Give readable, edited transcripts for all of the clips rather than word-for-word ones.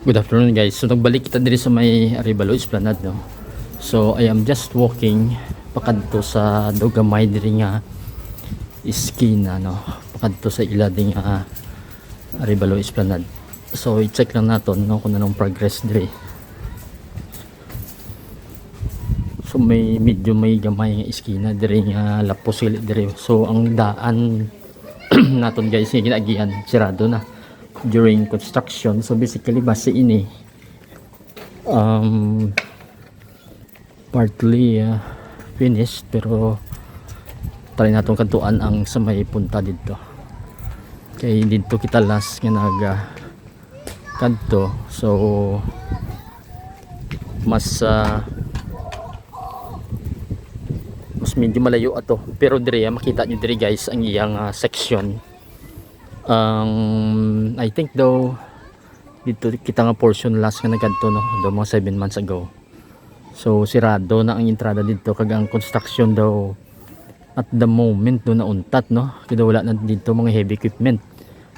Good afternoon guys. So nagbalik kita diri sa may Arevalo Esplanade no. So I am just walking pakadto sa Dogamay diri nga iskina no. Pakadto sa ila ding Arevalo Esplanade. So i-check lang naton no kung anong progress diri. So may medyo may gamay nga iskina diri nga lapos diri. So ang daan naton guys nga ginagian sirado na during construction. So basically base ini partly finished, pero try natong kantuan ang sa may punta dito kay dito kita last nga naga kanto. So mas medyo malayo ato, pero diri makita nyo diri guys ang iyang section. I think daw dito kita nga portion last nga nagkanto no, daw mga 7 months ago. So sirado na ang entrada dito kag ang construction daw at the moment do nauntat no, kaya wala na dito mga heavy equipment.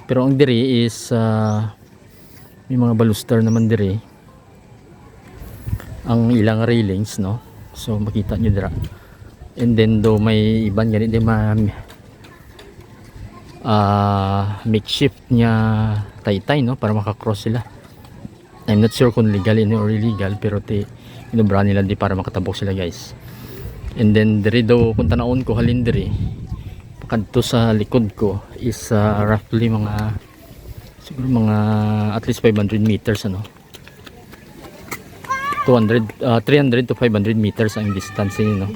Pero ang diri is may mga baluster naman diri ang ilang railings no, so makita nyo dira. And then do may iban ganit di makeshift niya taytay no para makakross sila. I'm not sure kung legal or illegal, pero inubra nila di para makatabok sila guys. And then diri daw kung tanaon ko halin diri kadto sa likod ko is roughly mga siguro mga at least 500 meters ano, 300 to 500 meters ang distance niya no.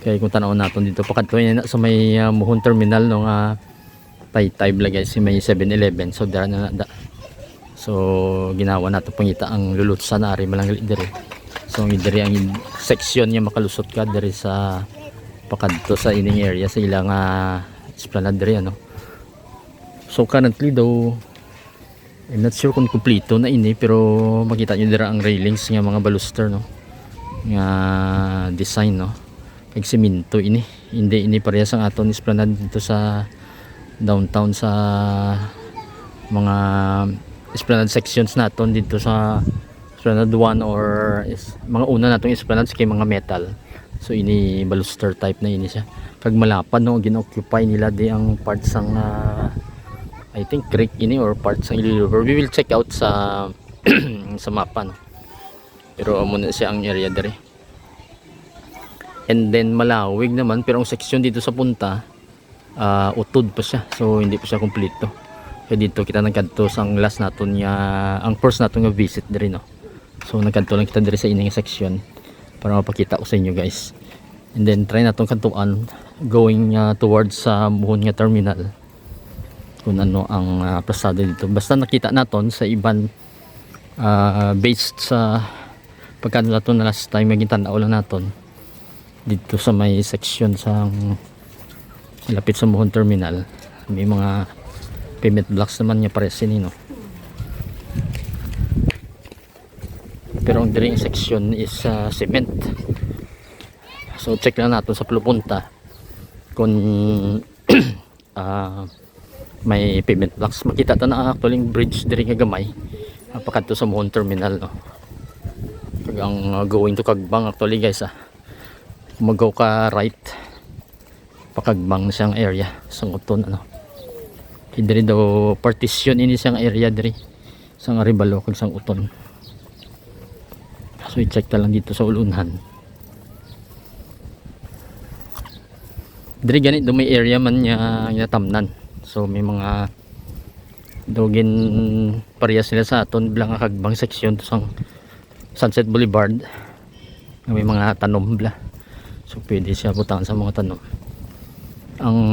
Kaya kung tanaon natin dito pakadto yan sa may Muhon terminal no nga taytay bla guys, may 7-Eleven. So dara na da. So ginawa nato pangita ang lulutsan na ari malang diri. So diri ang section niya makalusot ka diri sa pakadto sa ining area sa ilang esplanade diri ano. So currently daw I'm not sure kung kumpleto na ini, pero makita niyo dira ang railings nga mga baluster no, nga design no, kag semento ini. Hindi ini parehas ang aton esplanade dito sa downtown sa mga esplanade sections naton dito sa esplanade 1 or mga una natong esplanades kay mga metal. So ini baluster type na ini siya kag malapad no, ginoccupy nila di ang parts ng I think creek ini or parts ng river. We will check out sa sa mapa no, pero amo na siya ang area dere. And then malawig naman, pero ang section dito sa punta utod pa siya, so hindi pa siya kompleto. Kaya dito kita nagkanto sa last naton nga ang first naton nga visit diri no. So nagkanto lang kita diri sa ining section para mapakita ko sa inyo guys. And then try natong kantuan going towards sa Muhon nga terminal kung ano ang pasada dito. Basta nakita naton sa iban based sa pagkano naton na last time maging tanaw lang naton dito sa may section sa lapit sa Muhon terminal, may mga pavement blocks naman niya pares ini no. Pero ang dring section is cement. So check lang natin sa pupunta kung may pavement blocks. Makita ta na actually bridge diri nga gamay pakadto sa Muhon terminal no. Kag ang going to Kagbang actually guys mag-go ka right pakagbang na siyang area sang uton ano. Diri daw partition ini siyang area diri sang Arevalo kag sang uton. So i-check ta lang dito sa ulunhan. Diri ganit do may area man niya natamnan. So may mga dogin parehas sila sa aton bilang kagbang section to sang Sunset Boulevard. May mga tanom bla. So pwede siya butangan sa mga tanom. Ang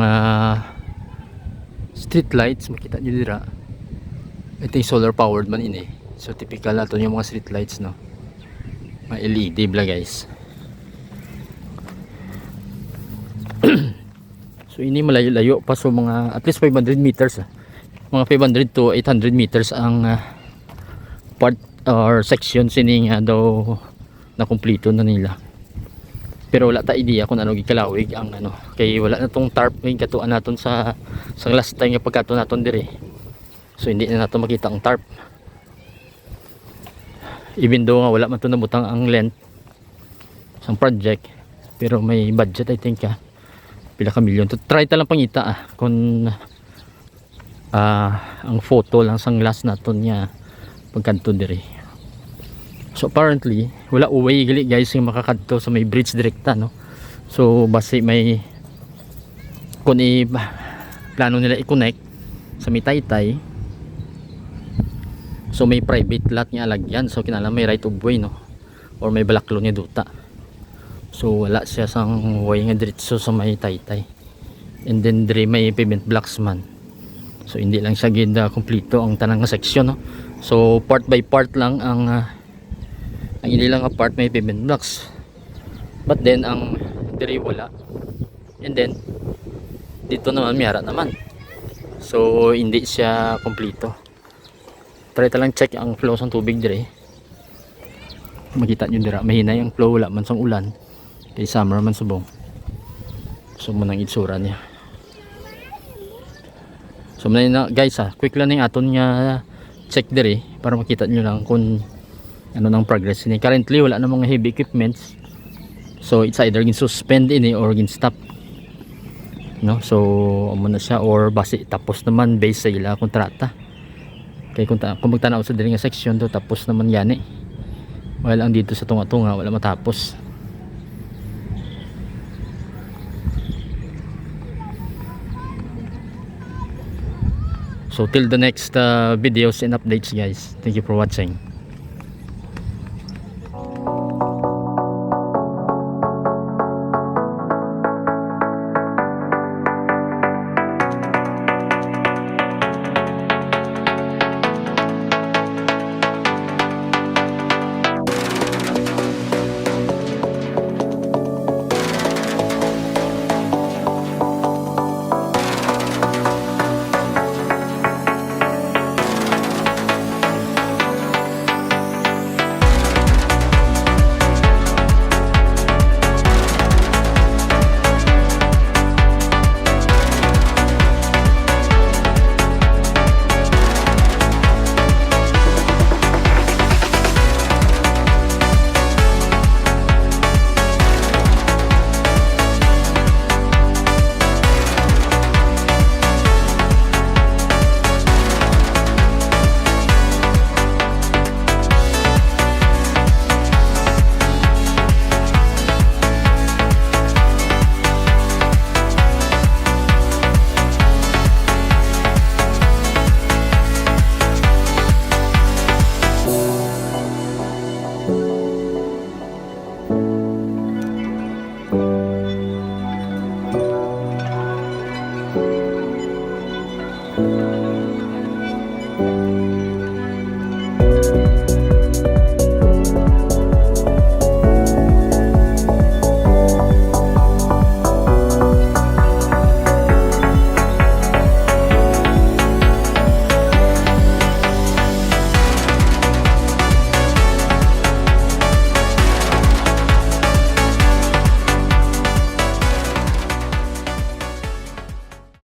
street lights makita nyo dira, ito yung solar powered man ini. So typical nato yung mga street lights no, mga LED bla guys. So ini malayo-layo pa, so mga at least 500 meters mga 500 to 800 meters ang part or section sining daw na kumpleto na nila. Pero wala ta idea kung ano gikalawig ang ano, kay wala na tong tarp ng katuan naton sa last time nga pagkato naton dire. So hindi na nato makita ang tarp. even though nga wala man to nabutang ang length sang project, pero may budget I think pila ka milyon to try ta lang pangita kung ang photo lang sang last naton niya pagkanto diri. So apparently wala way gali guys yung makakadto sa may bridge direkta, no. So base may kung plano nila i-connect sa may Taytay, so may private lot nga lagyan, so kinala may right of way, no, or may balaklo ni duta. So wala siya sang way nga diretso sa may Taytay, and then dire may pavement blocks man, so hindi lang siya gid kompleto ang tanang nga section, no. So part by part lang ang hindi lang part may pavement blocks, but then ang dire wala, and then dito naman mayara naman, so hindi siya kompleto. Try ta lang check ang flow ng tubig dire, makita nyo dira mahinay ang flow, wala man sang ulan kay summer man subong. So manang itsura niya. So manay na guys quick lang ning aton nga check dire para makita nyo lang kung ano nang progress ni. Currently wala na mga heavy equipments, so it's either gin suspend ini or gin stop, no. So amo na siya, or base tapos naman base sa ila kontrata. Kay kung magtanaw sa diri nga section to tapos naman yani, while ang dito sa tunga-tunga wala matapos. So till the next videos and updates guys, thank you for watching.